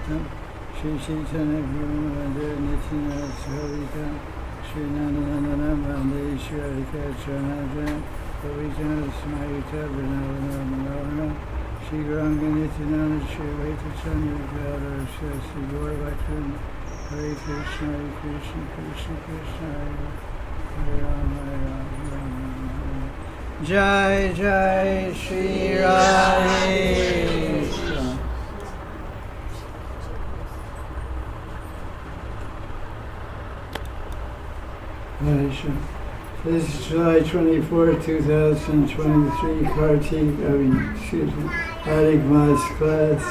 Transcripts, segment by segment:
Shri Chaitanya Prabhu Nityananda Sarita Shri Nandanandana Bande Shri Radhika Chanadra Pavitana Smarita Vrinavana Manavana Shri Gauranga Nityananda Shri Vaita Chandra Vyada Shri Gaur Bhajan Hare Krishna Krishna Krishna Hare Rama Hare Rama Rama Rama Jai Jai Sri Radhe. This is July 24, 2023, Kartik Mas class.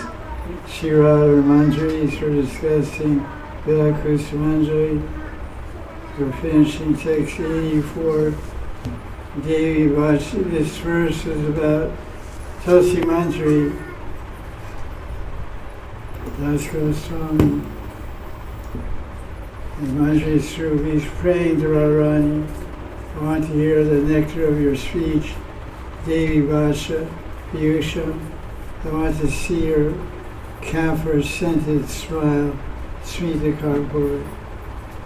Sri Radha and Manjaris, we're discussing Vilapa Kusumanjali. We're finishing text 84. Devi Vachi. This verse is about Tulsi Manjari, Das Goswami. And Manjari Swarup, he's praying to Radharani. I want to hear the nectar of your speech, Devi Vacha, Piyusha. I want to see your camphor-scented smile, Smita Karpur.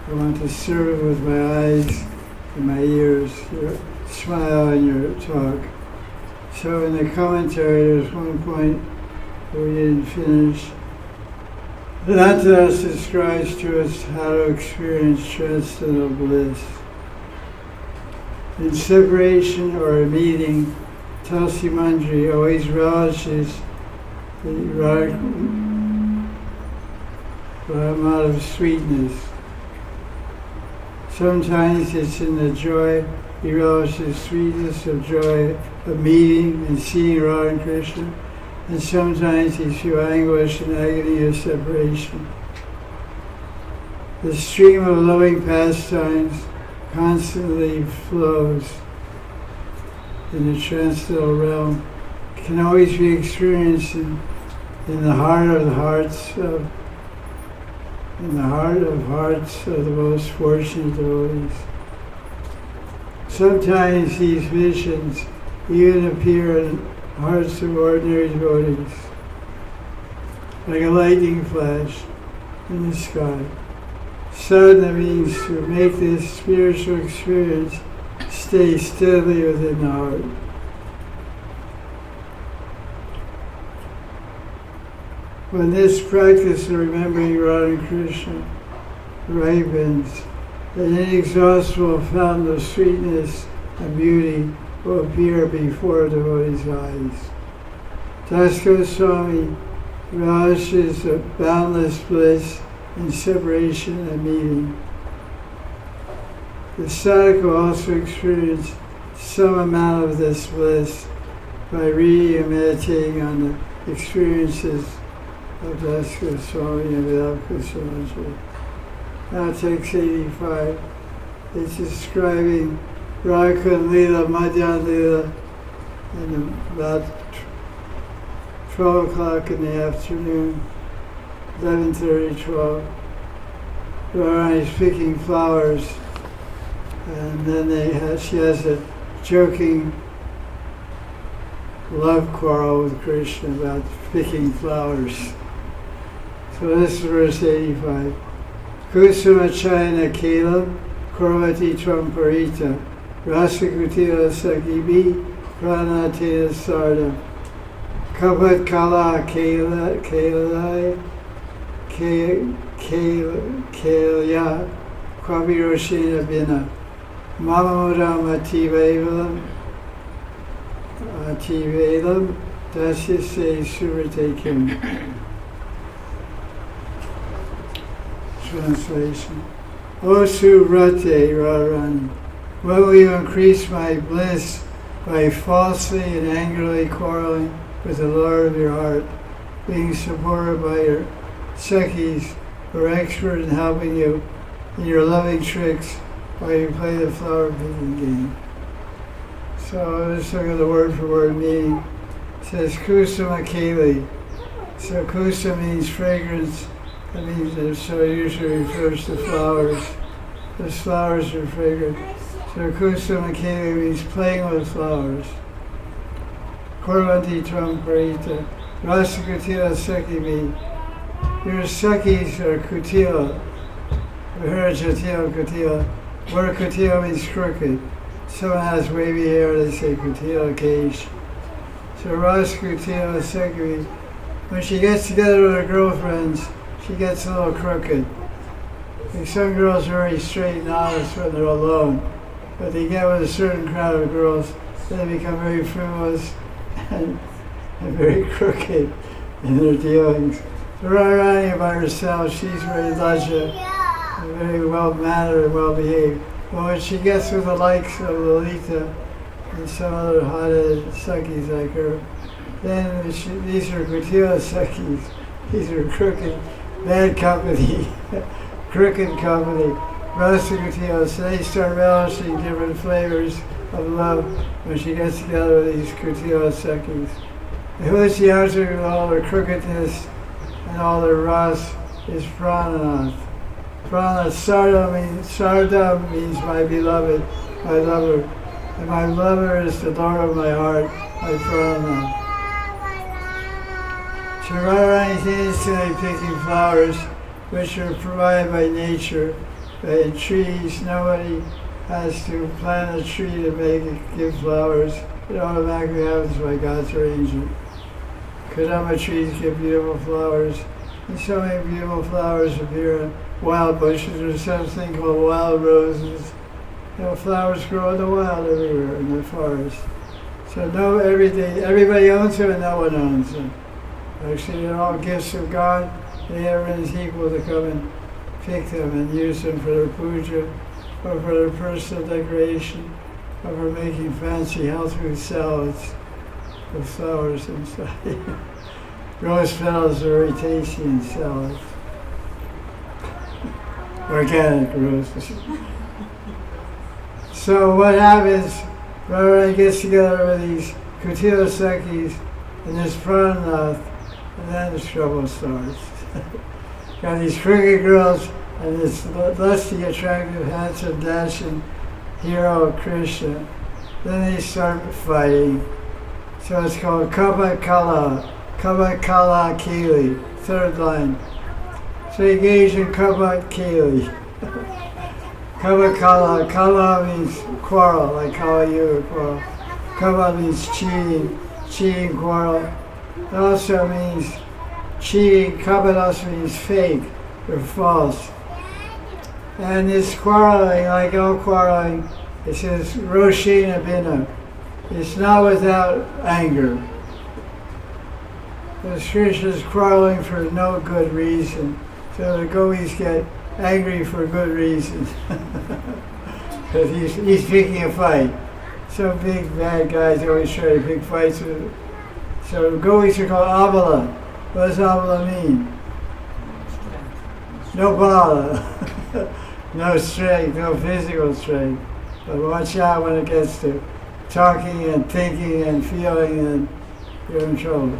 I want to serve with my eyes and my ears, your smile and your talk. So in the commentary, there's one point where we didn't finish. Raghunatha Das describes to us how to experience transcendental bliss. In separation or a meeting, Tulsi Manjari always relishes the amount of sweetness. Sometimes it's in the joy, he relishes sweetness of joy of meeting and seeing Radha and Krishna. And sometimes he feels anguish and agony of separation. The stream of loving pastimes constantly flows in the transcendental realm. It can always be experienced in the heart of hearts of the most fortunate devotees. Sometimes these visions even appear in hearts of ordinary devotees, like a lightning flash in the sky. Sadhana means to make this spiritual experience stay steadily within the heart. When this practice of remembering Radha and Krishna ripens, an inexhaustible fountain of sweetness and beauty will appear before the devotee's eyes. Das Goswami relishes a boundless bliss in separation and meeting. The sadhaka will also experience some amount of this bliss by reading and meditating on the experiences of Das Goswami and Vilapa Kusumanjali. Now text 85. It's describing Radha Lila, Madan Lila, and about 12 o'clock in the afternoon, 11:30, 12. Radharani is picking flowers, and then she has a joking love quarrel with Krishna about picking flowers. So this is verse 85. Kusuma Chayana Kelam Korvati Tramparita Rasakutila Sakibi Pranatena Sarda Kapat Kala Kelai Kelya Kwabiroshina Bina Mamamudam Ativelam Dasyase Surate Kim. Translation. O Surate Radharani, when will you increase my bliss by falsely and angrily quarreling with the Lord of your heart, being supported by your Sakhis who are expert in helping you in your loving tricks while you play the flower picking game? So let's look at the word for word meaning. It says Kusuma Keli. So Kusa means fragrance. That means that so it usually refers to flowers. Those flowers are fragrant. So Kusuma Keli means playing with flowers. Korvanti Tram Parita. Rasakutila Sakibi. your Sakis are Kutila. We heard Jatila Kutila. Where Kutila means crooked. Someone has wavy hair, they say Kutila Cage. So Ras Kutila Sakis. When she gets together with her girlfriends, she gets a little crooked. Like some girls are very straight and honest when they're alone, but they get with a certain crowd of girls, they become very frivolous and very crooked in their dealings. Radharani by herself, she's very lasha, very well-mannered and well-behaved. But when she gets with the likes of Lalita and some other hot-headed Sakis like her, then these are Kutila Sakis. These are crooked, bad company, crooked company. Rasa Kutila, so they start relishing different flavors of love when she gets together with these Kutila Sakis. Who is the answer to all their crookedness and all their ras is Prananath. Prananath, Sarda means my beloved, my lover. And my lover is the Lord of my heart, my Prananath. So Radharani is instantly picking flowers which are provided by nature, by trees. Nobody has to plant a tree to make it give flowers. It automatically happens by God's arrangement. Kadamba trees give beautiful flowers, and so many beautiful flowers appear in wild bushes. There's something called wild roses. You know, flowers grow in the wild everywhere in the forest. So everybody owns them and no one owns them. Actually, they're all gifts of God. Everyone's equal to come and pick them and use them for their puja, or for their personal decoration, or for making fancy health food salads with flowers inside. Rose petals are very tasty in salads. Organic roses. So what happens, Radharani gets together with these Kutila Sakis and this Prananath, and then the trouble starts. Got these crooked girls and this lusty, attractive, handsome, dashing hero Krishna. Then they start fighting. So it's called Kala Kili, third line. So you engage in Kala Kili. Kala means quarrel, like how you quarrel. Kala means cheating, quarrel. It also means cheating. Kala also means fake or false. And this quarreling, like all quarreling, it says Roshina Bina. It's not without anger. Because Krishna is quarreling for no good reason. So the gopis get angry for good reason. Because he's picking a fight. Some big bad guys always try to pick fights with him. So gopis are called Abala. What does Abala mean? No bala. No strength, no physical strength. But watch out when it gets to talking and thinking and feeling, and you're in trouble.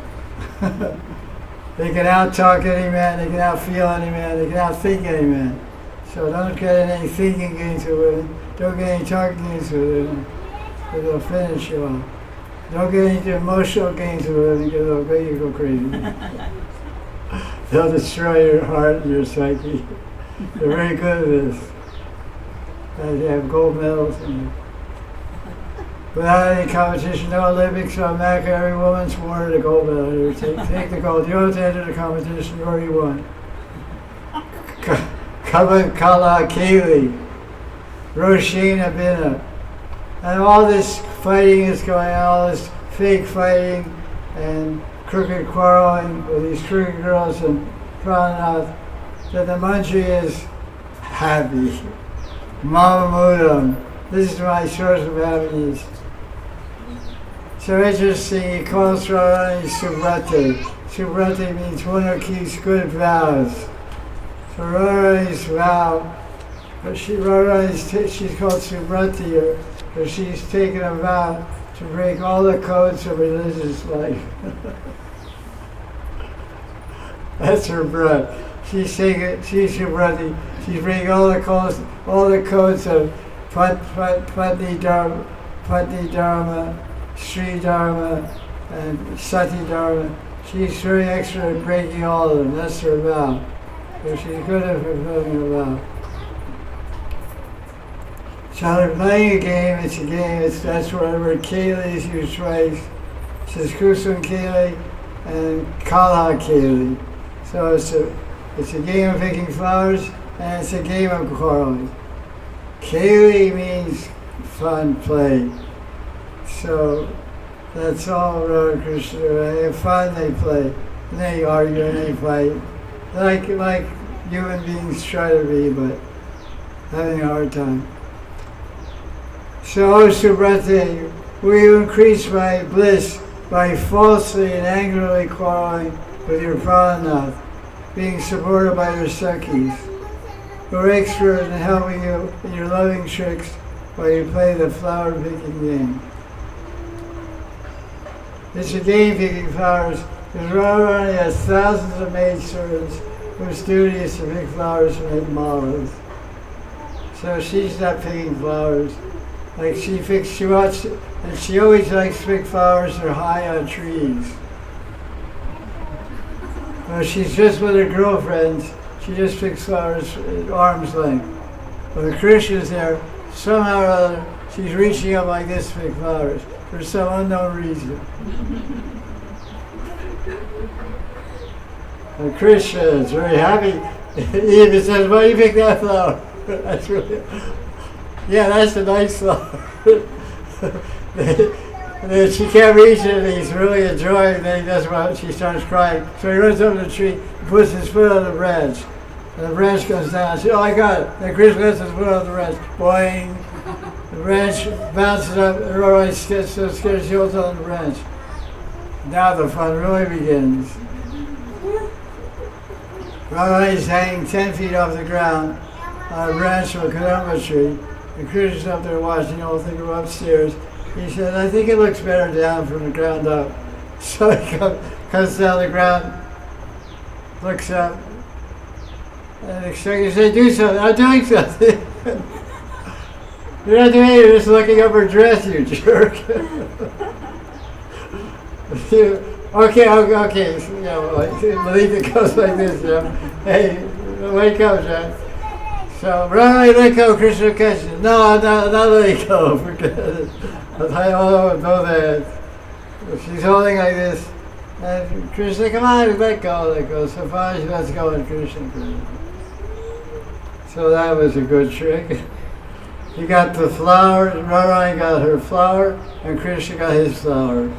They can out-talk any man, they can out-feel any man, they can out-think any man. So don't get any thinking games with women, don't get any talking games with women, because they'll finish you off. Don't get into emotional games with women, because they'll make you go crazy. They'll destroy your heart and your psyche. They're very good at this. They have gold medals. Without any competition, no Olympics, no America, every woman's awarded a gold medal. Here, take the gold. You don't have to enter the competition, you already won. Kala Kili, Roshina Bina. And all this fighting is going on, all this fake fighting and crooked quarreling with these crooked girls and Prananath. Then the Manjari is happy. Mamamudam. This is my source of happiness. So interesting, he calls Radharani Subrati. Subrati means one who keeps good vows. So Radharani's vow, but she's called Subrati, or she's taken a vow to break all the codes of religious life. That's her breath. She's Subrati. She's breaking all the codes of Patni Dharma, Sri Dharma, and Sati Dharma. She's very expert at breaking all of them. That's her vow. So she's good at fulfilling her vow. So they're playing a game. It's a game. That's where the word Kali is used twice. It says Kusum Kali and Kala Kali. So it's a game of picking flowers and it's a game of quarreling. Kali means fun, play. So that's all Radha Krishna. They have fun, they play. And they argue and they fight. Like human beings try to be, but having a hard time. So, O Subrate, will you increase my bliss by falsely and angrily quarreling with your Pranath, being supported by your Sakhis, who are expert in helping you in your loving tricks while you play the flower picking game. It's a game picking flowers, because Radharani has thousands of maidservants whose duty is to pick flowers and make malas. So she's not picking flowers. Like she wants, and she always likes to pick flowers that are high on trees. Well, she's just with her girlfriends, she just picks flowers at arm's length. When Krishna's there, somehow or other, she's reaching up like this to pick flowers for some unknown reason. And Krishna is very happy. He even says, "Why do you pick that flower?" That's really, yeah, that's a nice flower. And then she can't reach it, and he's really enjoying it. And that's why she starts crying. So he runs up to the tree, puts his foot on the branch, and the branch goes down. She says, "Oh, I got it." Then Krishna lets his foot on the branch. Boing. The branch bounces up, and Radharani gets so scared she holds on the branch. Now the fun really begins. Radharani's hanging 10 feet off the ground on a branch of a kadamba tree. And Krishna's up there watching the whole thing from upstairs. He said, "I think it looks better down from the ground up." So he comes down the ground, looks up, and expects to say, "Do something." "I'm doing something." "You're not doing anything, you're just looking up her dress, you jerk." Okay. So, believe it goes like this, Hey, wake up, John. So, Radharani, let go, Krishna catches it. No, not letting go, forget it. I don't know that. She's holding like this, and Krishna, come on, let go. So finally, she lets go, and Krishna. So that was a good trick. He got the flower, Radharani got her flower, and Krishna got his flower.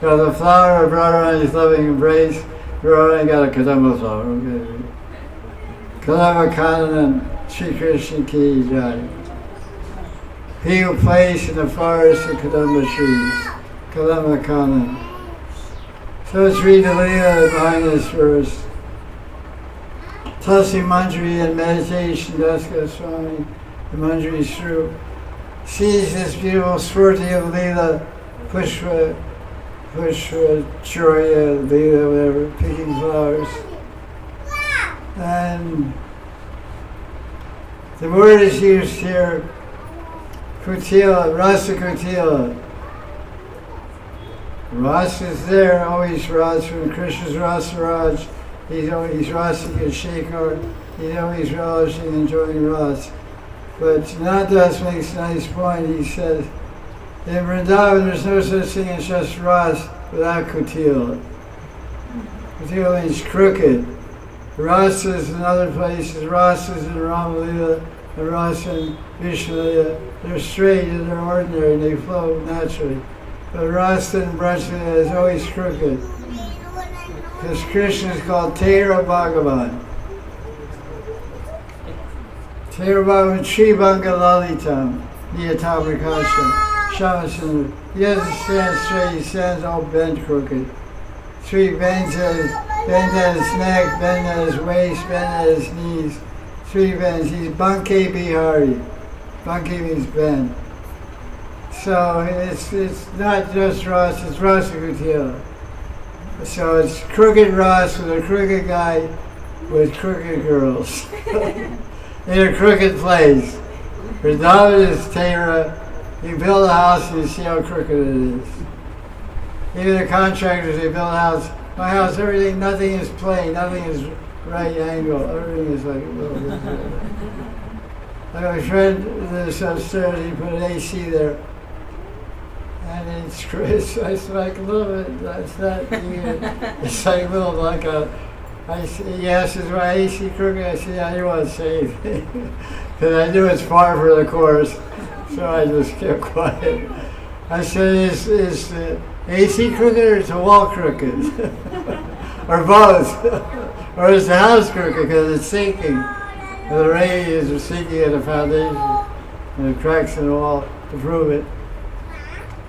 Got the flower of Radharani's loving embrace, Radharani got a kadamba flower. Okay. Kadamba Kanan, Sri Krishna Ki Jai. He who plays in the forest of kadamba trees, Kadamba Kanan. So let's read the Leela behind this verse. Tulsi Manjari and meditation, Das Goswami, the Manjari Shru, sees this beautiful sporty of Leela, Pushpa Chorya, Leela, whatever, picking flowers. And the word is used here, Kutila, Rasa Kutila. Rasa is there, always Raj, when Krishna's Rasa Raj. He's always Rasik and Shekhar. He's always relishing and enjoying Ras. But Nadas makes a nice point. He says, in Vrindavan there's no such thing as just Ras without Kutila. Kutila means crooked. Rasas in other places, Rasas in Ramalila, and Rasa in Vishnalila, they're straight and they're ordinary and they flow naturally. But Rasa in Brajlila is always crooked. Because Krishna is called Tera Bhagavan. Tera Bhagavan, Sri Banga Lalitam, Niyatabrakasha, Shamasundar. He doesn't stand straight, he stands all bent crooked. Three bends at his neck, bend at his waist, bend at his knees. Three bends. He's Banke Bihari. Banke means bend. So it's not just Ras, it's Rasa Kutila. So it's crooked Ras with a crooked guy with crooked girls in a crooked place. Vrindavan is Tera. You build a house and you see how crooked it is. Even the contractors, they build a house. My house, everything, nothing is plain, nothing is right angle. Everything is like a little bit. I have a friend lives upstairs, he put an AC there. And it's like a little bit, it's not even, it's like a little, like a, he asked, is my AC crooked? I said, yeah, I didn't want to say anything. Because I knew it's par for the course. So I just kept quiet. I said, is the AC crooked or is the wall crooked? Or both? Or is the house crooked because it's sinking? And the rain is sinking at the foundation. And the cracks in the wall to prove it.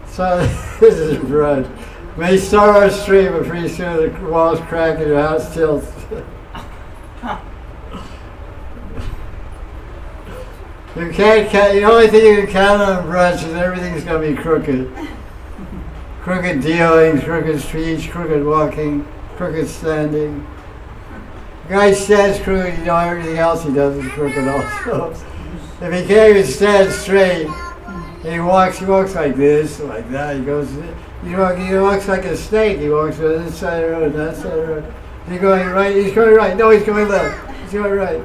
So this is a brush. May start our stream, but pretty soon the walls crack and your house tilts. You can't count, the only thing you can count on a brush is everything's going to be crooked. Crooked dealings, crooked speech, crooked walking, crooked standing. The guy stands crooked, you know everything else he does is crooked also. If he can't even stand straight, and he walks like this, like that, he goes, he walks like a snake, he walks on this side of the road, that side of the road. He's going right, no, he's going left, he's going right.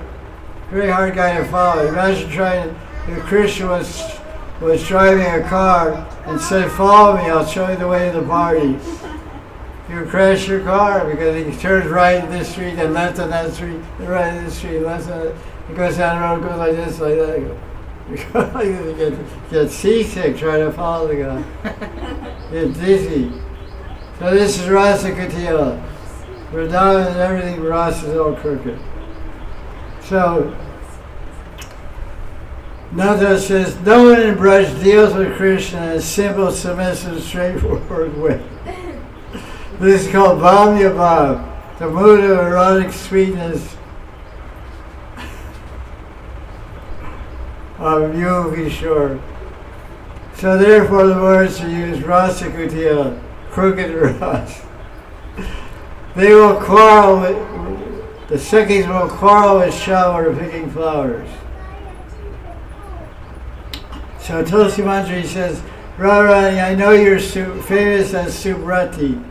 Very hard guy to follow. Imagine trying to, if a Christian was driving a car and said, follow me, I'll show you the way to the party. You crash your car because he turns right in this street and left on that street, and right in this street, left on that. He goes down the road, goes like this, like that. You get seasick trying to follow the guy. Get dizzy. So this is Rasa Kutila. Radha and everything, Rasa is all crooked. So, Nanda says, no one in Braj deals with Krishna in a simple, submissive, straightforward way. This is called Bhamya Bhav, the mood of erotic sweetness of Yogi Shore. So therefore the words are used, Rasa Kutila, crooked ras. They will quarrel with, the Sikhs will quarrel with Shah over picking flowers. So Tulsi Manjari says, Radharani, I know you're famous as Subrati.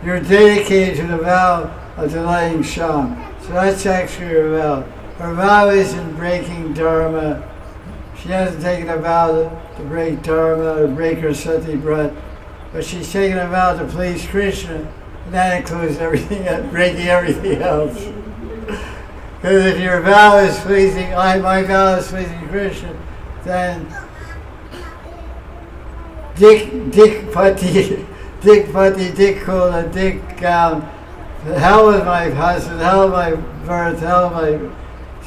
You're dedicated to the vow of delighting Sham. So that's actually her vow. Her vow isn't breaking Dharma. She hasn't taken a vow to break Dharma or break her Sati Brat, but she's taken a vow to please Krishna. And that includes everything, breaking everything else. Because if your vow is pleasing, my vow is pleasing Krishna, then Dick Pati, Dick Kula, Dick Gown, hell with my husband, hell with my birth, hell with my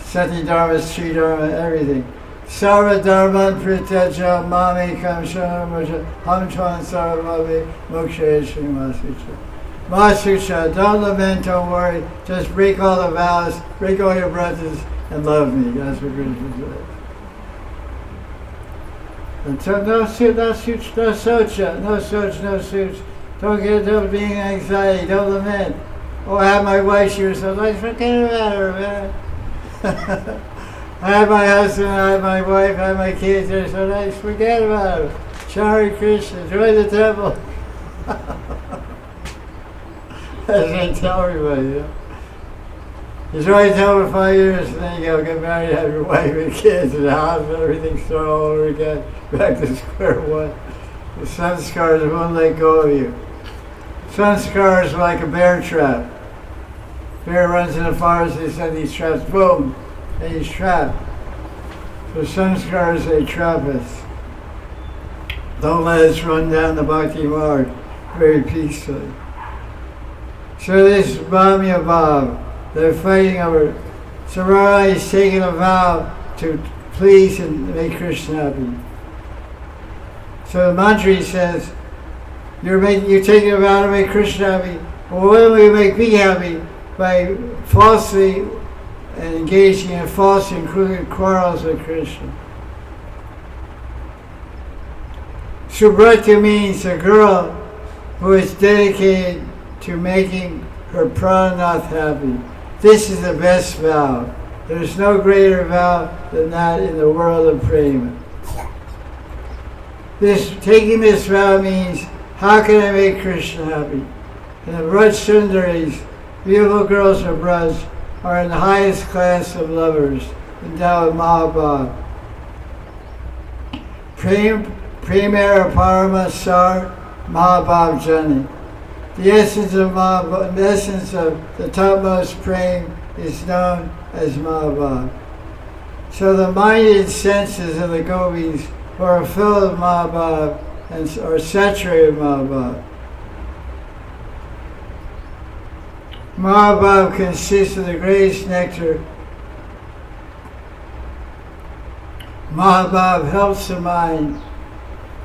Sati Dharma, Sri Dharma, everything. Sarva Dharman Pritaja Mami Kamshana Moja Hamtwan Sarvabhi Moksha Masucha. Masucha, don't lament, don't worry, just break all the vows, break all your brothers, and love me. That's what Krishna says. And so no such. Don't get into being anxiety, don't lament. Oh, I have my wife, she was so nice, forget about her, man. I have my husband, I have my wife, I have my kids, they're so nice, forget about them. Shari Krishna, join the temple. As I tell everybody, you know. You join the temple for 5 years, and then you go get married, have your wife and kids and a house and everything, start all over again, back to square one. The sanskars won't let go of you. Sanskars are like a bear trap. Bear runs in the forest, they set these traps, boom, and he's trapped. So sanskars, they trap us. Don't let us run down the bhakti marg very peacefully. So this Bhamya Bhav, they're fighting over. So Radha is taking a vow to please and make Krishna happy. So the Manjari says, you're taking a vow to make Krishna happy. Well, when will you make me happy? By falsely and engaging in false and crooked quarrels with Krishna. Subrata means a girl who is dedicated to making her Pranath happy. This is the best vow. There's no greater vow than that in the world of prema. Taking this vow means How can I make Krishna happy? And the Braj Sundaris, beautiful girls of Braj, are in the highest class of lovers, endowed with Mahabhav. Premera Parama Sar Mahabhav Jani. The essence of Mahabhav, the essence of the topmost prem is known as Mahabhav. So the minded senses of the gopis who are filled with Mahabhav and are saturated with Mahabhav. Mahabhav consists of the greatest nectar. Mahabhav helps the mind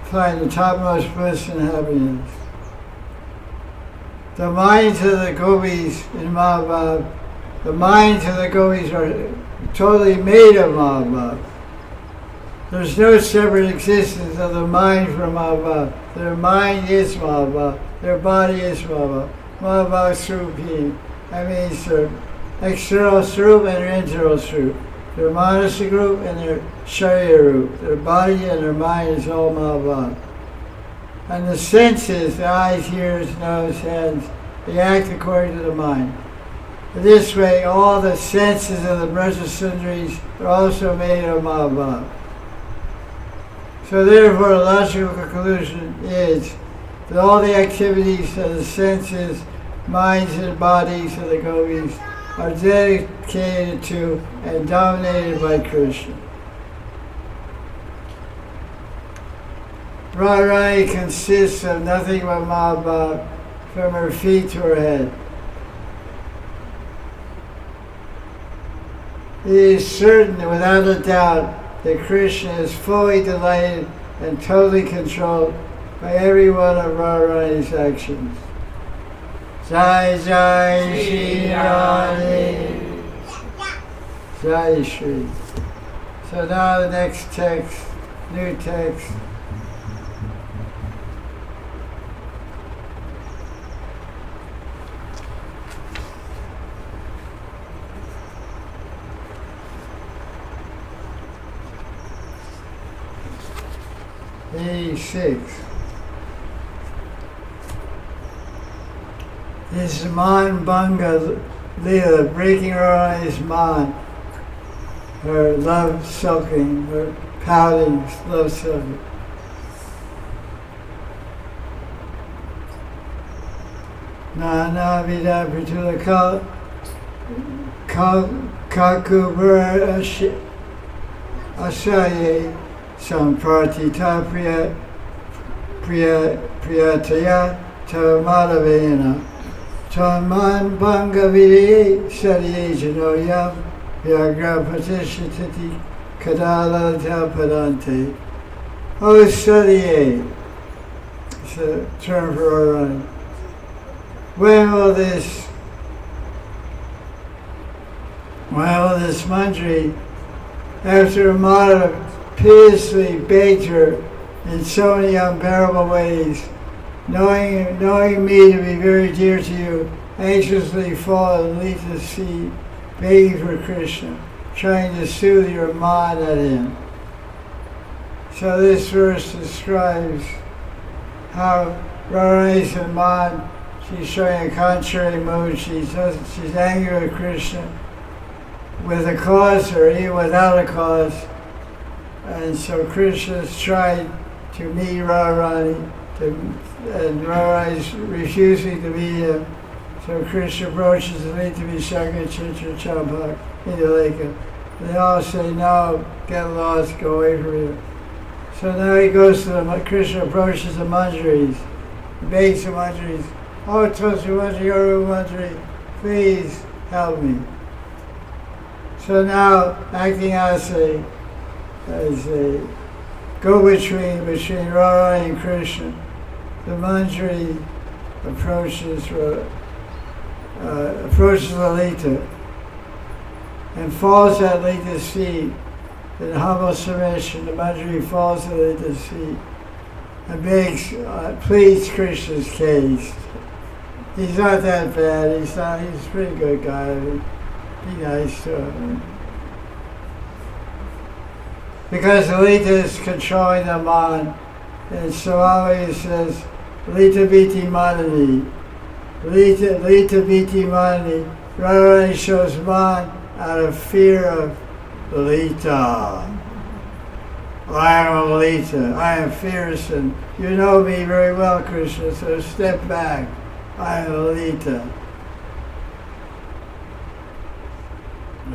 find the topmost bliss and happiness. The minds of the gopis in Mahabhav, the minds of the gopis are totally made of Mahabhav. There's no separate existence of the mind from Mahabhav. Their mind is Mahabhav. Their body is Mahabhav. Mahabhav Srupi. That means their external Srup and their internal Srup. Their Manasa group and their Sharya group. Their body and their mind is all Mahabhav. And the senses, the eyes, ears, nose, hands, they act according to the mind. This way, all the senses of the Braja Sundaris are also made of Mahabhav. So therefore, the logical conclusion is that all the activities of the senses, minds, and bodies of the gopis are dedicated to and dominated by Krishna. Radharani consists of nothing but Mahabhav from her feet to her head. It is certain, without a doubt, that Krishna is fully delighted and totally controlled by every one of Radharani's actions. Jai Jai Sri Radhe. Jai Sri. So now the next text, new text. This is Maan Bhanga Leela, breaking her eyes, Maan, her love sulking, her pouting, love sulking. Nana Vida Pritula Kakubura Ashaye Sampartita Priyataya Tamadavena Taman Bangaviri Sadiye Janoyam Vyagra Patishitati Kadala Padante. Oh, Sadiye. It's a term for Radharani. When will this Manjari, after Madan piteously begged her in so many unbearable ways, knowing me to be very dear to you, anxiously fall at Lita's feet, begging for Krishna, trying to soothe your mind at him. So this verse describes how Radharani's in Maan, she's showing a contrary mood. She's angry with Krishna with a cause or even without a cause. And so Krishna's tried to meet Radharani, and Radharani's refusing to meet him. So Krishna approaches the Lita Vishaka Chitra Champak in the lake. They all say, no, get lost, go away from here. So now he goes to Krishna approaches the Manjaris, begs the Manjaris, oh, Tosu Manjari, Manjari, please help me. So now, acting as a go-between between Radharani and Krishna, the Manjari approaches Lalita and falls at Lita's feet. In humble submission, the Manjari falls at Lita's feet and pleads Krishna's case. He's not that bad. He's a pretty good guy. Be nice to him. Because Lita is controlling the Maan, and Stavavali says, Lita Biti Manani. Lita Biti Manani. Radharani shows Maan out of fear of Lita. I am Lita. I am fierce, and you know me very well, Krishna, so step back. I am Lita.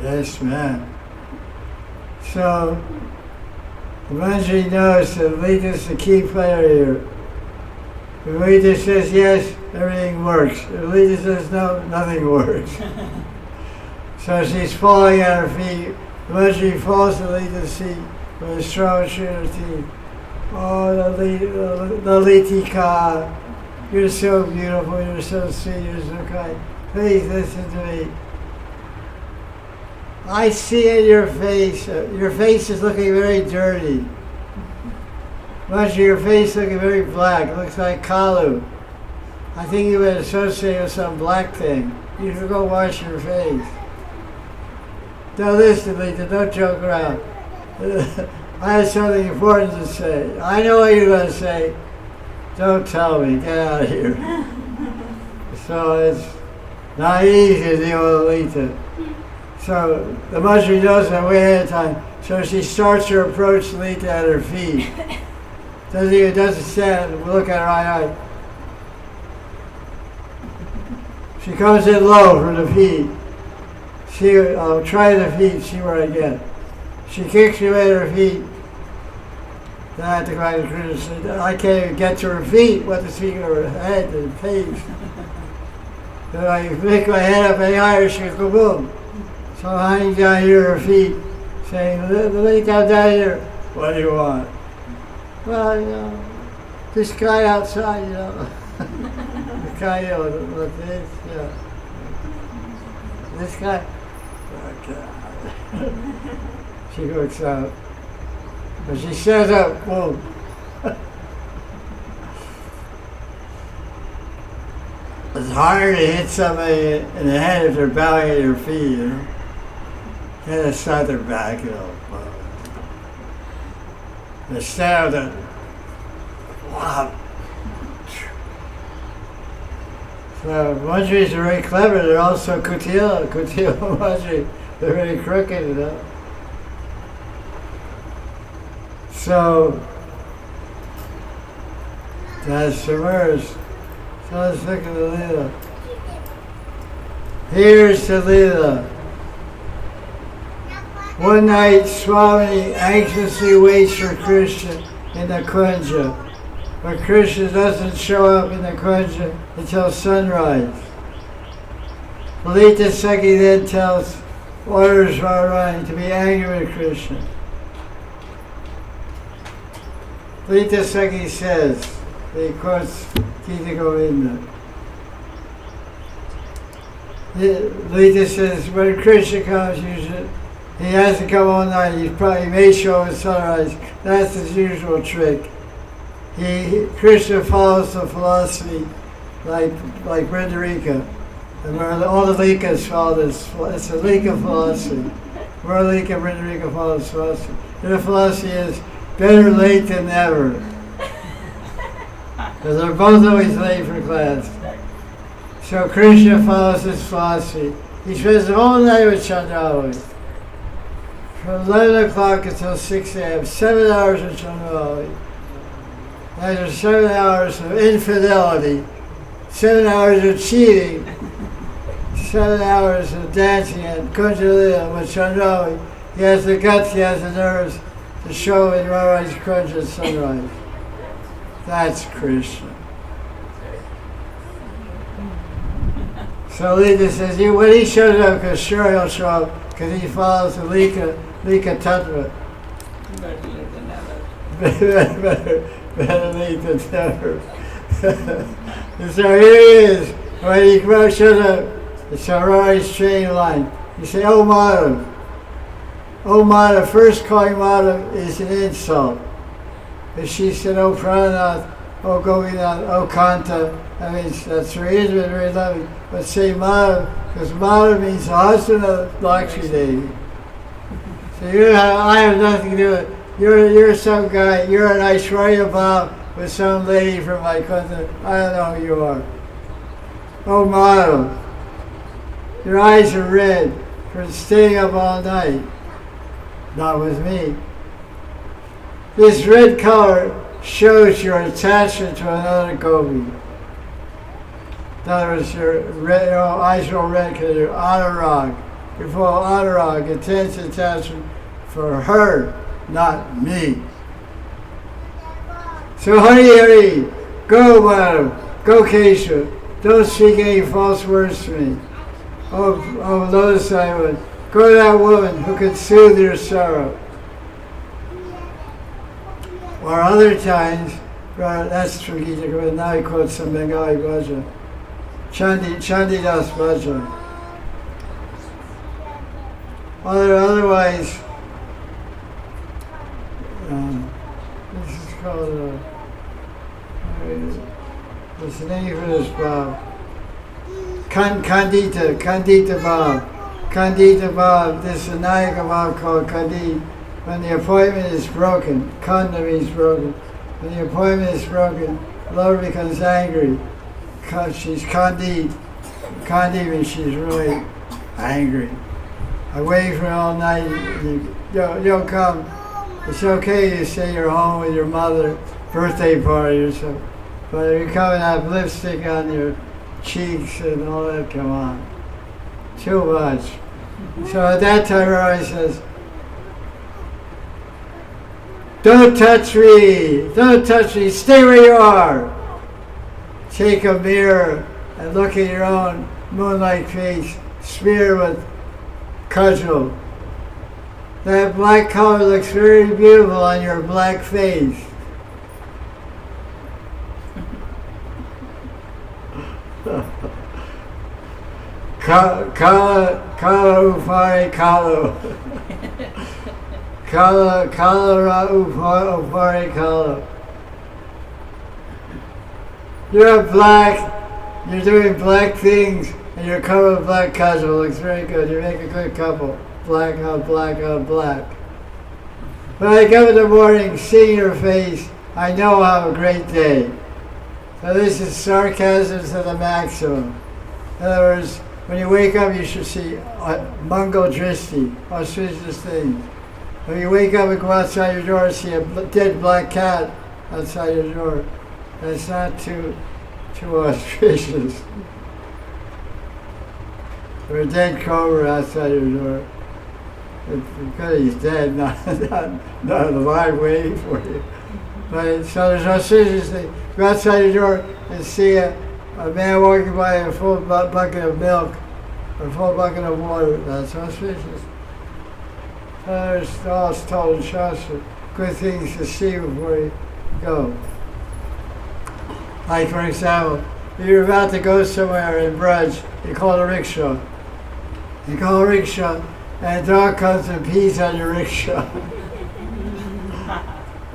Yes, ma'am. So, the Manjari knows that Lita is the key player here. If Lita says yes, everything works. If Lita says no, nothing works. So she's falling at her feet. The Manjari falls to Lita's feet with a strong trinity. Oh, the Litika, you're so beautiful, you're so sweet, you're so kind. Please listen to me. I see in your face is looking very dirty. Much of your face looking very black, it looks like Kalu. I think you've been associated with some black thing. You should go wash your face. Don't listen, Lita, don't joke around. I have something important to say. I know what you're going to say. Don't tell me, get out of here. So it's not easy to deal with Lita. So the Manjari knows that way ahead of time. So she starts her approach to Lita at her feet. Doesn't stand and look at her eye. She comes in low from the feet. I'll try the feet, see where I get. She kicks me at her feet. Then I have to go out to Krishna. I can't even get to her feet, what to speak of her head and face. Then I pick my head up any higher, she goes boom. So I'm hanging down here at her feet, saying, Lita, I'm down here. What do you want? Well, you know, this guy outside, you know. The guy, you know, like this, yeah. This guy. Oh, she looks out. But she says up, boom. It's harder to hit somebody in the head if they're bowing at your feet, you know. Kind of start their back, you know. The sound of wow. So Manjaris are very clever. They're also Kutila Manjari. They're very crooked, you know. So that's submerged. So let's look at the Leela. Here's the Leela. One night, Swami anxiously waits for Krishna in the Kunja, but Krishna doesn't show up in the Kunja until sunrise. Lita Sakhi then orders Radharani to be angry with Krishna. Lita Sakhi says, he quotes Gita Govinda. Lita says, when Krishna comes, he has to come all night. He may show at sunrise. That's his usual trick. Krishna follows the philosophy like Vrindarika. And where all the likas follow this. It's a lika philosophy. Where lika and Vrindarika follow this philosophy. And the philosophy is better late than never. Because they're both always late for class. So Krishna follows this philosophy. He spends the whole night with Chandravali. From 11 o'clock until 6 a.m., 7 hours of Chandravali. After 7 hours of infidelity, 7 hours of cheating, 7 hours of dancing at Kunjalila with Chandravali, he has the guts, he has the nerves to show in Maharaj's Kunja at sunrise. That's Krishna. So Lita says, when he shows up, because sure he'll show up, because he follows the Lika Tattva. Better late than never. Better late than never. And so here he is. When he shows up, it's Maharaj's train line. You say, oh Madhav. Oh Madhav, first calling Madhav is an insult. If she said, oh Prananath, oh Govinath, oh Kanta, I mean, that's her is very loving. But say Madhav, because Madhav means the husband of Lakshmi Devi. So I have nothing to do with it. You're some guy, you're an Aishwarya Bhav, with some lady from my country. I don't know who you are. Oh, model, your eyes are red from staying up all night. Not with me. This red color shows your attachment to another gopi. In other words, your eyes are red because you're anurag. You're full of anurag, intense attachment for her, not me. So Hari, go madam, go Kesha. Don't speak any false words to me. Oh Lotus Island, go to that woman who can soothe your sorrow. Or other times, that's from Gita, but now he quotes some Bengali bhajan. Chandi Das bhajan. Otherwise, this is called, what's the name for this Bob? Kandita Bob. Kandita Bob, this is a Nayaka Bob called Kandit. When the appointment is broken, Kanda means broken. When the appointment is broken, Lord becomes angry. She's Kandit. Kandit means she's really angry. I wait for her all night. You'll come. It's okay you say you're home with your mother, birthday party or something. But if you come and have lipstick on your cheeks and all that, come on. Too much. So at that time, Radha says, don't touch me! Don't touch me! Stay where you are! Take a mirror and look at your own moon-like face, smear with cudgel. That black color looks very beautiful on your black face. Kala upari kalo. Kala upari kalo. You're black, you're doing black things, and you're covered with black cudgel. Looks very good. You make a good couple. Black on black on black. When I come in the morning, seeing your face, I know I'll have a great day. So this is sarcasm to the maximum. In other words, when you wake up, you should see Mangal Dristi, auspicious things. When you wake up and go outside your door, see a dead black cat outside your door. That's not too auspicious. Or a dead cobra outside your door. Because he's dead, not alive waiting for you. But so there's auspicious thing. Go outside your door and see a man walking by a full bucket of milk or a full bucket of water. That's auspicious. There's all told in Shastra, good things to see before you go. Like for example, if you're about to go somewhere in Braj, you call a rickshaw. You call a rickshaw, and a dog comes and pees on your rickshaw.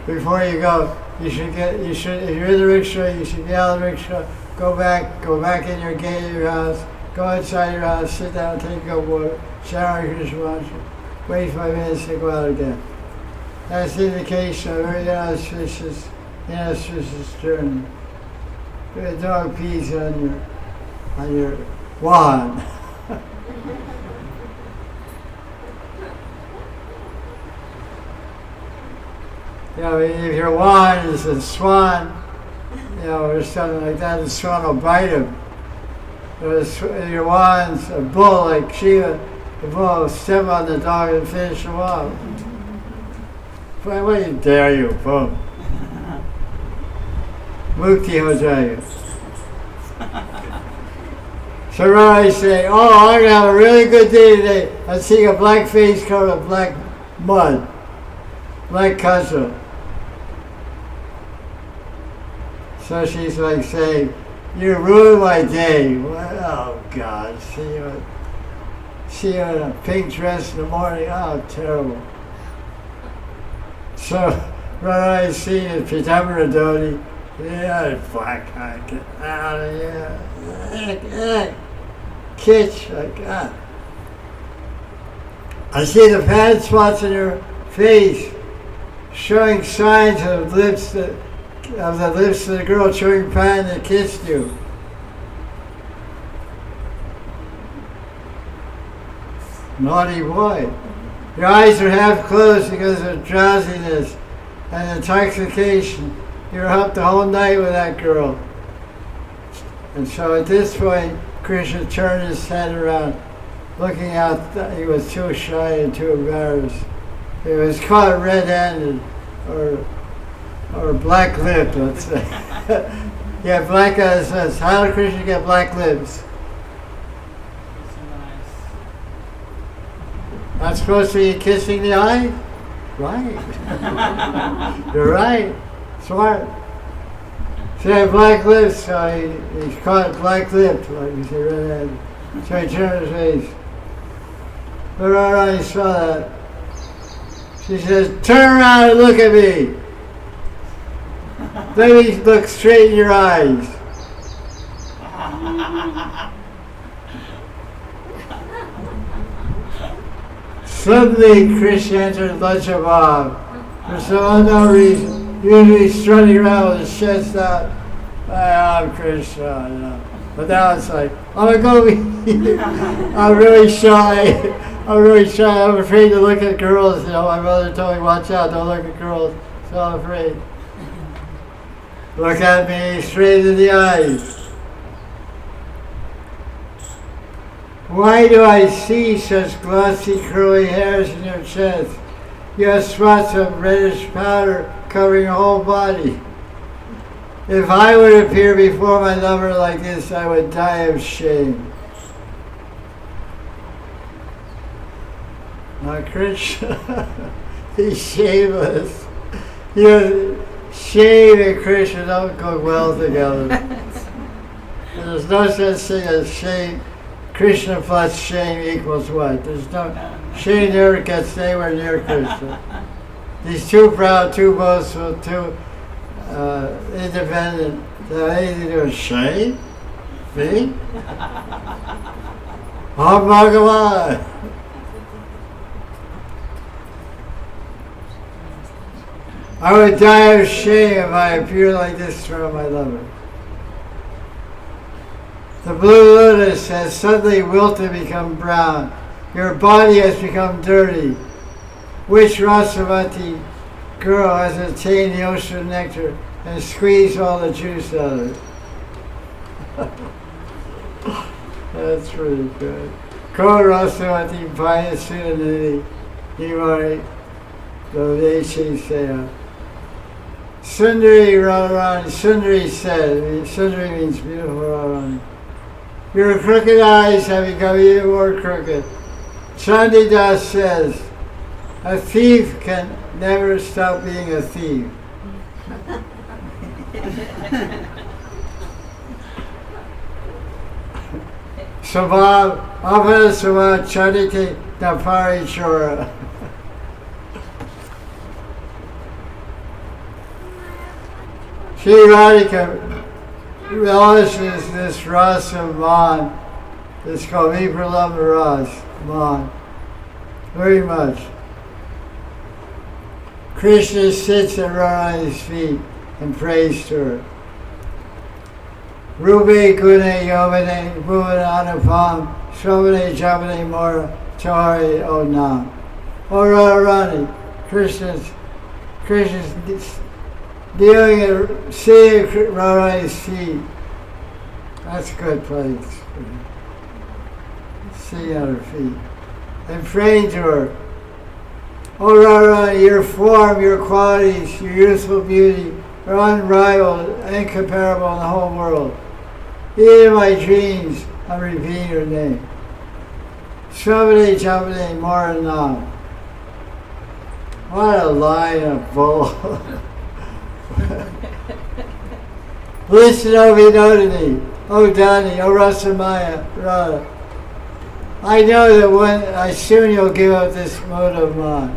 Before you go, if you're in the rickshaw, you should get out of the rickshaw, go back in your gate of your house, go inside your house, sit down, take a cup of water, shower your dishwasher, wait 5 minutes to go out again. That's the indication of a very inauspicious journey. A dog pees on your wand. You know, if your wand is a swan, you know, or something like that, the swan will bite him. If your wand's a bull like Shiva, the bull will step on the dog and finish him off. What dare you, boom. Mukti ho jayega. So Radha say, oh, I'm going to have a really good day today. I'm seeing a black face covered with black mud, black cudgel. So she's like saying, you ruined my day. Oh God, see you in a pink dress in the morning. Oh, terrible. So Radha is seen as Pitamara Dhoni. Yeah, black guy, get out of here. Kitsch, like that. I see the pad spots in your face, showing signs of lips that of the lips of the girl chewing pan that kissed you. Naughty boy. Your eyes are half closed because of drowsiness and intoxication. You were up the whole night with that girl. And so at this point, Krishna turned his head around, looking out. He was too shy and too embarrassed. He was caught red-handed, or black-lipped, let's say. Yeah, black eyes. How did Krishna get black lips? Not supposed to be kissing the eye? Right. You're right. Smart. So he had black lips, so he's caught black-lipped, like you say, red-handed. So he turned his face. But Radharani saw that. She says, turn around and look at me. Let me look straight in your eyes. Suddenly, Krishna entered Lajabab for some unknown reason. Usually strutting around with his chest out. I'm Krishna, you know. But now it's like, I'm really shy. I'm afraid to look at girls. You know, my mother told me, watch out, don't look at girls. So I'm afraid. Look at me straight in the eyes. Why do I see such glossy curly hairs in your chest? You have spots of reddish powder covering your whole body. If I would appear before my lover like this, I would die of shame. Now Krishna, he's shameless. You know, shame and Krishna don't go well together. There's no such thing as shame. Krishna plus shame equals what? There's no, shame never gets anywhere near Krishna. He's too proud, too boastful, too independent to have anything to do with shame. Me? Oh Bhagavan! I would die of shame if I appeared like this to my lover. The blue lotus has suddenly wilted and become brown. Your body has become dirty. Which Rasavati girl has attained the ocean nectar and squeezed all the juice out of it? That's pretty good. Ko Rasavati Payasunanidhi Nivari Lodeshi Seya. Sundari Radharani, Sundari said, Sundari means beautiful Radharani. Your crooked eyes have become even more crooked. Chandidas says, a thief can never stop being a thief. Sabab, Avada Sabab Chadite Napari Chora. Sri Radhika relishes this ras of Maan. It's called Vipralamba Ras, Maan, very much. Krishna sits at Radharani's feet and prays to her. Rube Gune Yovane Bhuvana Anupam Shravane Javane Mora Chari O Nam. O Radharani, Krishna's dealing at seeing Radharani's feet. That's a good place. Sitting at her feet. And praying to her. Oh Radharani, your form, your qualities, your youthful beauty are unrivaled, incomparable in the whole world. Even in my dreams, I'm repeating your name. Shravane Javane Moranam. What a line of bull. Listen, O Vinodini, O Dani, O Rasamaya, Radha. I know that soon you'll give up this mode of mind.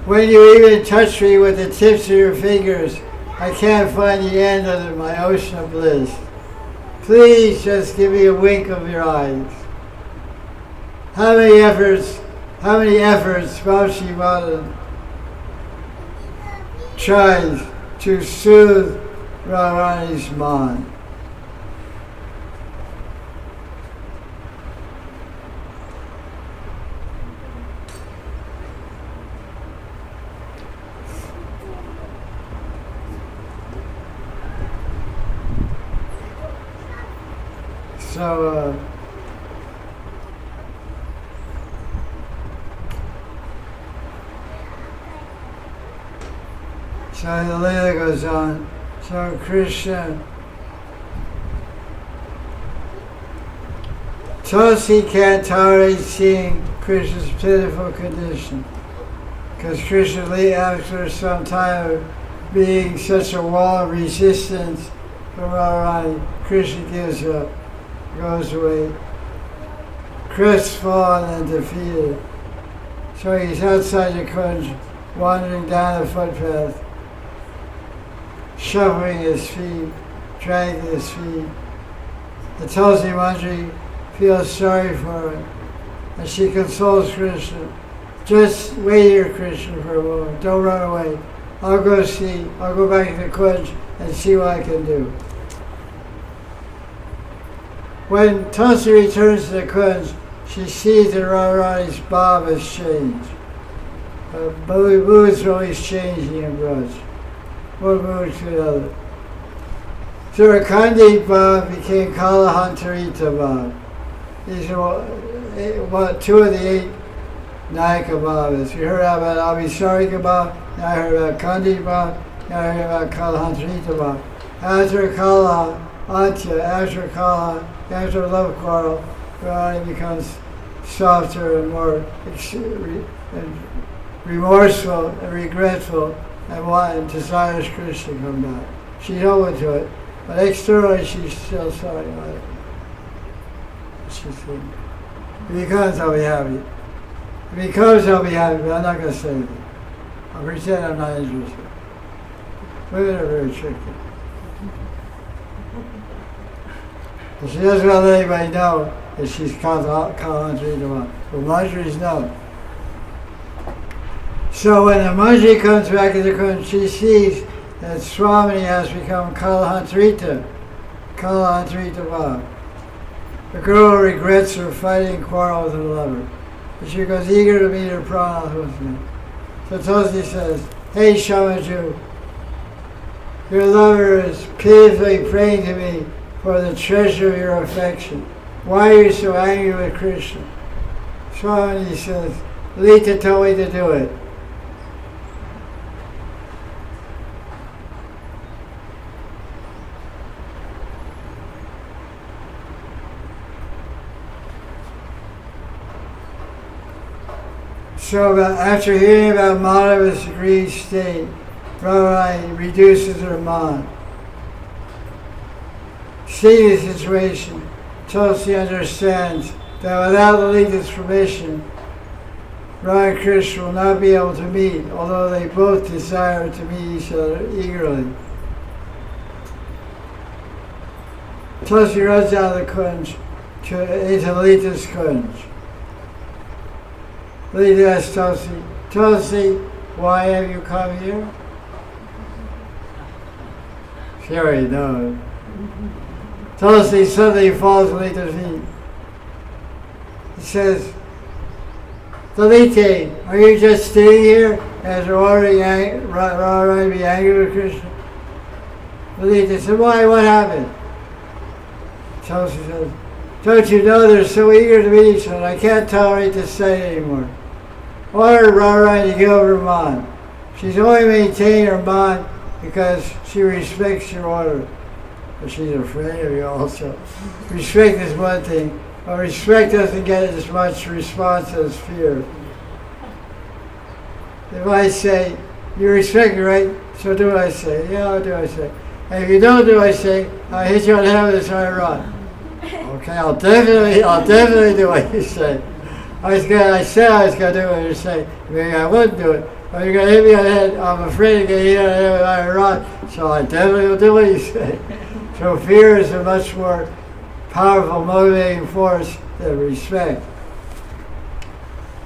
When you even touch me with the tips of your fingers, I can't find the end of my ocean of bliss. Please just give me a wink of your eyes. How many efforts, Bhavshi Madan, tries to soothe Radharani's mind. So, so the Leela goes on. So Krishna, Tulsi can't tolerate seeing Krishna's pitiful condition, because Krishna, after some time of being such a wall of resistance from Radharani, Krishna gives up, goes away, crestfallen and defeated. So he's outside the kunj, wandering down the footpath, shuffling his feet, dragging his feet. The Tulsi Manjari feels sorry for him, and she consoles Krishna. Just wait here, Krishna, for a moment. Don't run away. I'll go back to the kunj and see what I can do. When Tulsi returns to the kunj, she sees that Radharani's bob has changed. Moods are always changing in Braj. One mood to another. So Rakandi bob became Kalahantarita bob. These are two of the 8 Nayaka bobas. We heard about Abhisarika bob, now I heard about Kandi bob, now I heard about Kalahantarita bob. After Kala, Antya, after love quarrel, Radharani becomes softer and more remorseful and regretful and desires Krishna to come back. She's open to it, but externally she's still sorry about it. She thinks, if he comes, I'll be happy. If he comes, I'll be happy, but I'm not going to say anything. I'll pretend I'm not interested. Women are very tricky. And she doesn't want to let anybody know that she's Kalahantarita. But Manjaris know. So when the Manjari comes back to the kunj, she sees that Swami has become Kalahantarita Bhav. The girl regrets her fighting quarrel with her lover, but she goes eager to meet her prana husband. So Tulsi says, "Hey Shamaju, your lover is pitifully praying to me for the treasure of your affection. Why are you so angry with Krishna?" Swami says, "Lita told me to do it." So after hearing about Madhava's agreed state, Radharani reduces her Maan. Seeing the situation, Tulsi understands that without Lalita's permission, Radha and Krishna will not be able to meet, although they both desire to meet each other eagerly. Tulsi runs out of the kunj into Lalita's kunj. Lalita asks Tulsi, "Tulsi, why have you come here?" She already knows. Tulsi suddenly falls at Lalita's feet. He says, "Lalita, are you just sitting here after ordering Radharani to be angry with Krishna?" Lalita said, "Why? What happened?" Tulsi says, "Don't you know they're so eager to meet each other? I can't tolerate this sight anymore. Order Radharani to give up her Maan. She's only maintaining her Maan because she respects your order. But she's afraid of you also. Respect is one thing, but respect doesn't get as much response as fear. If I say, you respect me, right? So do what I say. Yeah, I'll do what I say. And if you don't do what I say, I'll hit you on the head with this iron rod. Okay, I'll definitely do what you say. I said I was going to do what you say. Maybe I wouldn't do it. But you're going to hit me on the head. I'm afraid to get hit on the head with an iron rod. So I definitely will do what you say. So fear is a much more powerful motivating force than respect.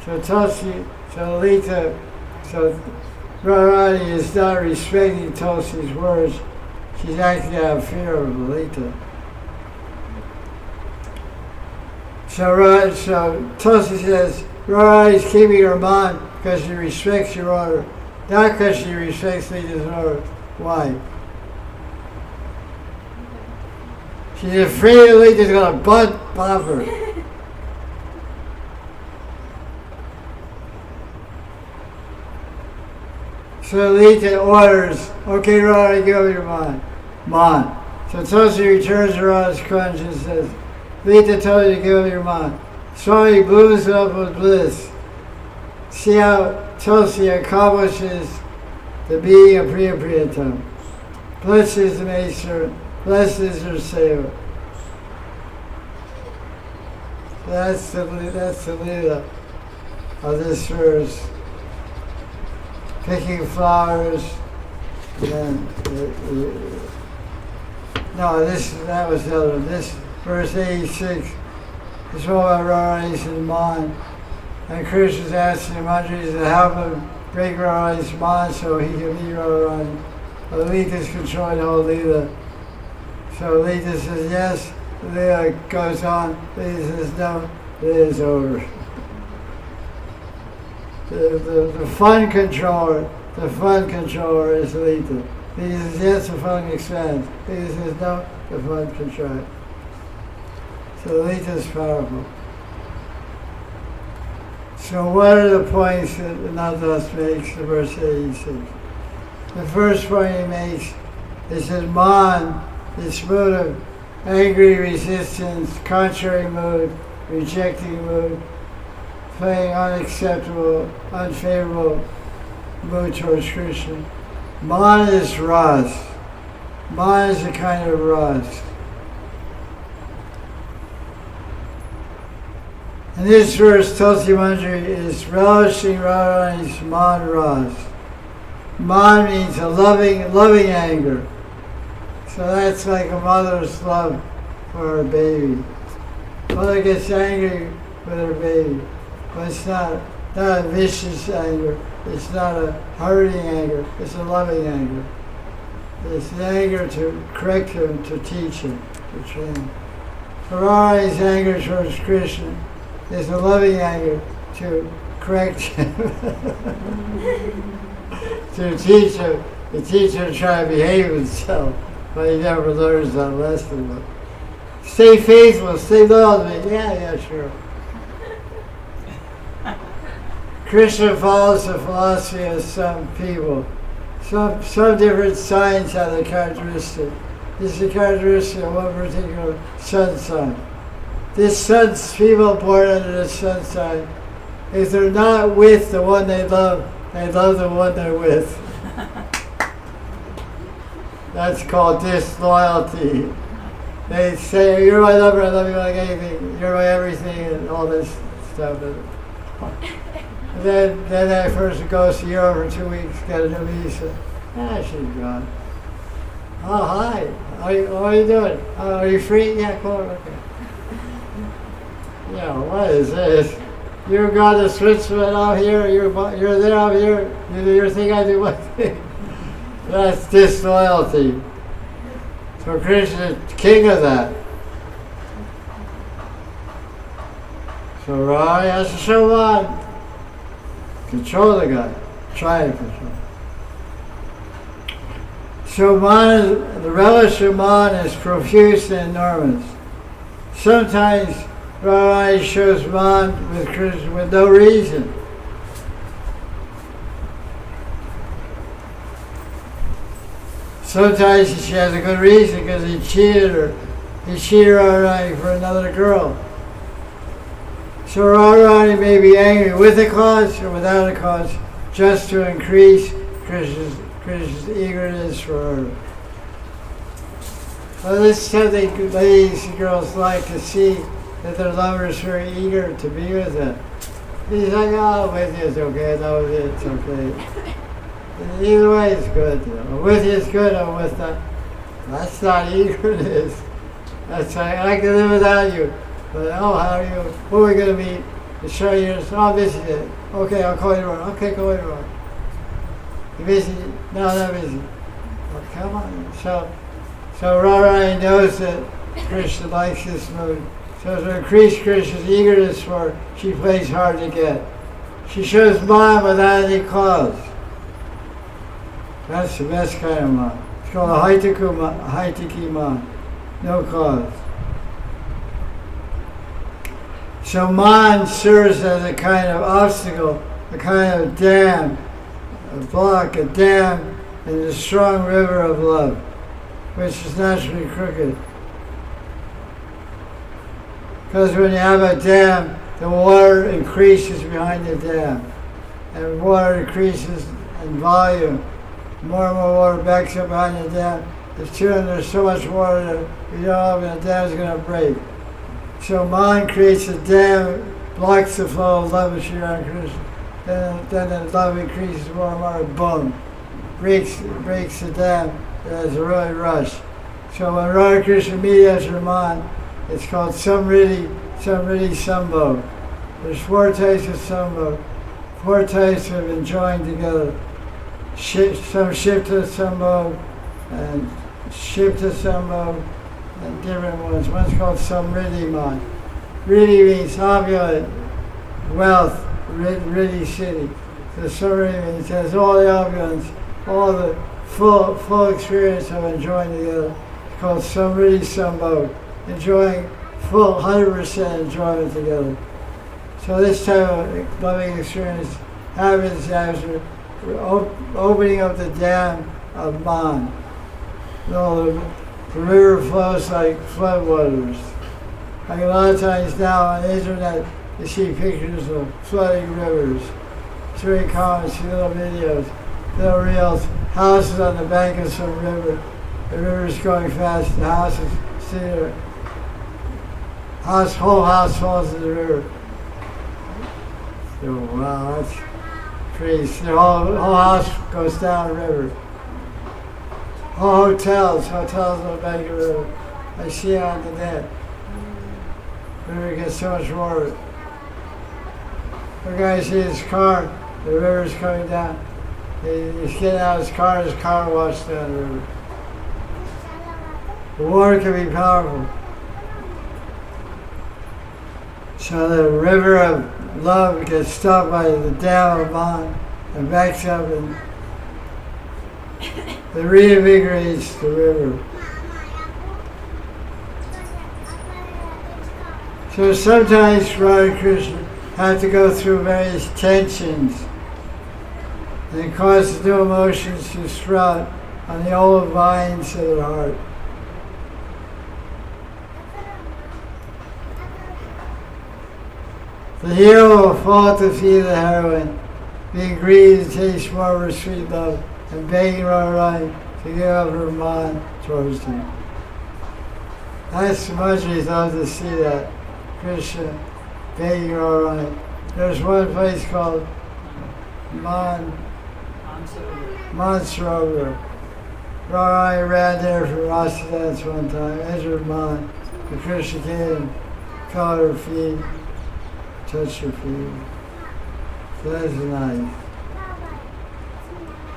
So Tulsi, so Lalita, so Radharani is not respecting Tulsi's words. She's acting out of fear of Lalita. So Tulsi says, Radharani is keeping her mind because she respects your order, not because she respects Lita's order. Why? She's afraid Lita's going to bump her. So Lita orders, okay, Radha, give me your mind. Maan. So Tulsi returns to Radha's crunch and says, Lita told you to give me your mind. Swami blooms up with bliss. See how Tulsi accomplishes the being of Priya Priyatam. Blessed is the maidservant, blessed is her seva. That's the Leela of this verse. Picking flowers, and that was the other one. This verse 86 is all about Radharani's and Maan. And Krishna's asking Manjari to help him break Radharani's Maan so he can meet Radharani. But Lita's controlling the whole Leela. So Lita says yes, Leela goes on, Lita says no, Leela's over. The fun controller is Lita. Lita says yes, the fun expands. Lita says no, the fun contracts. So Lita's powerful. So what are the points that Nadas makes in verse 86? The first point he makes is that Maan, this mood of angry resistance, contrary mood, rejecting mood, playing unacceptable, unfavorable mood towards Krishna. Maan is ras. Maan is a kind of ras. In this verse, Tulsi Manjari is relishing Radharani's Maan ras. Maan means a loving anger. So that's like a mother's love for her baby. Mother gets angry with her baby. But it's not a vicious anger. It's not a hurting anger. It's a loving anger. It's an anger to correct him, to teach him, to train him. Radharani's anger towards Krishna is a loving anger to correct him, to teach him to try to behave himself, but he never learns that lesson. But stay faithful, stay loyal to me. Yeah, sure. Krishna follows the philosophy of some people. Some different signs have the characteristic. This is the characteristic of one particular sun sign. This sun's people born under the sun sign, if they're not with the one they love the one they're with. That's called disloyalty. They say, you're my lover, I love you like anything, you're my everything, and all this stuff. Then that person goes to Europe for 2 weeks, get a new visa. She's gone. Oh, hi. How are you doing? Are you free? Yeah, cool. Okay. Yeah, what is this? You're gone to Switzerland out here, you're there out here, you do your thing, I do my thing. That's disloyalty. So Krishna is king of that. So Radha has to show on. Control the guy. Try to control. So Maan, the relish of Maan is profuse and enormous. Sometimes Radharani shows Maan with Krishna with no reason. Sometimes she has a good reason because he cheated her. He cheated Radharani for another girl. So Radharani may be angry with a cause or without a cause, just to increase Krishna's eagerness for her. Well, this is something ladies and girls like to see, that their lover is very eager to be with them. He's like, oh, with you it's okay, no, with you it's okay. And either way it's good. You know. With you it's good, or with that. That's not eagerness. That's like, I can live without you. But, oh, how are you? Who are we going to meet? To show you, oh, I'm busy today. Okay, I'll call you tomorrow. Okay, call you tomorrow. You busy? No, not busy. Well, come on. So Radharani knows that Krishna likes this mood. So to increase Krishna's eagerness for her, she plays hard to get. She shows Maan without any cause. That's the best kind of Maan. It's called a Haitaki Maan. No cause. So Maan serves as a kind of obstacle, a kind of dam, a block, a dam in the strong river of love, which is naturally crooked. Because when you have a dam, the water increases behind the dam. And water increases in volume. More and more water backs up behind the dam. There's so much water that you don't know if the dam is going to break. So Maan creates a dam, blocks the flow of love of Sri Radha Krishna. Then the love increases more and more, boom. Breaks the dam. There's a really rush. So when Radha Krishna mediates her Maan, it's called Samriddhi Sambhog. There's 4 types of Sambhog, 4 types of enjoying together. Some Shipta Sambhog and Shipta Sambhog and different ones. One's called Samriddhi Maan. Riddhi means opulent, wealth, Riddhi city. So Samriddhi means it has all the opulence, all the full experience of enjoying together. It's called Samriddhi Sambhog. Enjoying full 100% enjoyment together. So this type of loving experience happens after opening up the dam of Maan. The river flows like floodwaters. Like a lot of times now on the internet you see pictures of flooding rivers. It's very common to see little videos, little reels, houses on the bank of some river. The river's going fast, the house is sitting there. Whole house falls in the river. So, wow, that's crazy. The whole house goes down the river. Whole hotels on the bank of the river. I see it on the net. The river gets so much water. The guy sees his car, the river's coming down. He's getting out of his car washed down the river. The water can be powerful. So the river of love gets stopped by the dam of Maan and backs up and it reinvigorates the river. So sometimes Radha Krishna have to go through various tensions and it causes new emotions to sprout on the old vines of the heart. The hero will fall at the feet of the heroine, being greedy to taste more of her sweet love, and begging Radharani to give up her Maan towards him. That's Manjari thought to see that, Krishna begging Radharani. There's one place called Maan Sarovar. Radharani ran there for Rasa dance one time, entered Maan, and Krishna came, caught her feet, touch your feet. So that's nice.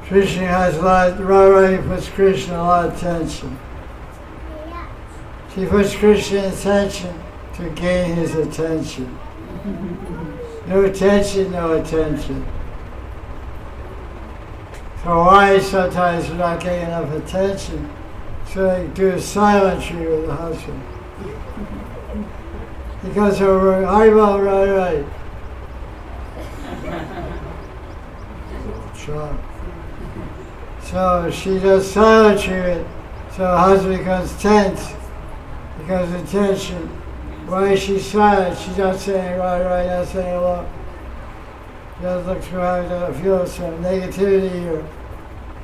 Krishna has a lot, Radharani puts Krishna a lot of tension. She puts Krishna in tension to gain his attention. No tension, no attention. So why sometimes we're not getting enough attention? So they do a silent treatment with the husband. He goes over, Haribol, right. So she does silent treatment, so the husband becomes tense, becomes in tension. Why is she silent? She's not saying right, not saying hello. She doesn't look through her, doesn't feel some negativity here.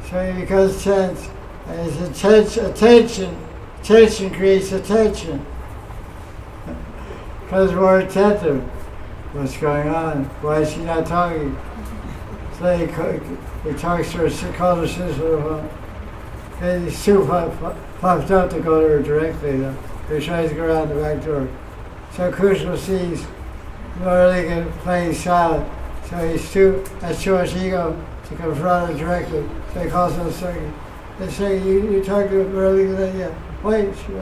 So he becomes tense. And it's attention. Tension creates attention. Because we're attentive. What's going on? Why is she not talking? So he talks to her, calls her sister. And he's too puffed up to go to her directly. Though. He tries to go around the back door. So Krishna sees Radharani playing silent. So that's too much ego. to confront it directly. So he calls them circuit. They say, you talk to earlier, yeah. Wait, she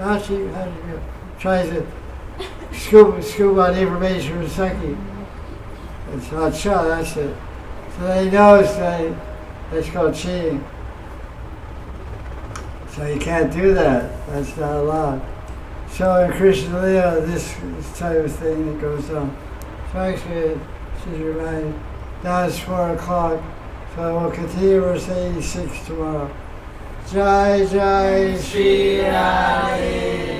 tries to scoop out information from Seki. It's not sure, that's it. So he knows that that's called cheating. So you can't do that. That's not allowed. So in Krishna Lila, this type of thing that goes on. So actually, she's reminded. Now it's 4 o'clock. So we'll continue verse 86 tomorrow. Jai Jai Sri Radhe.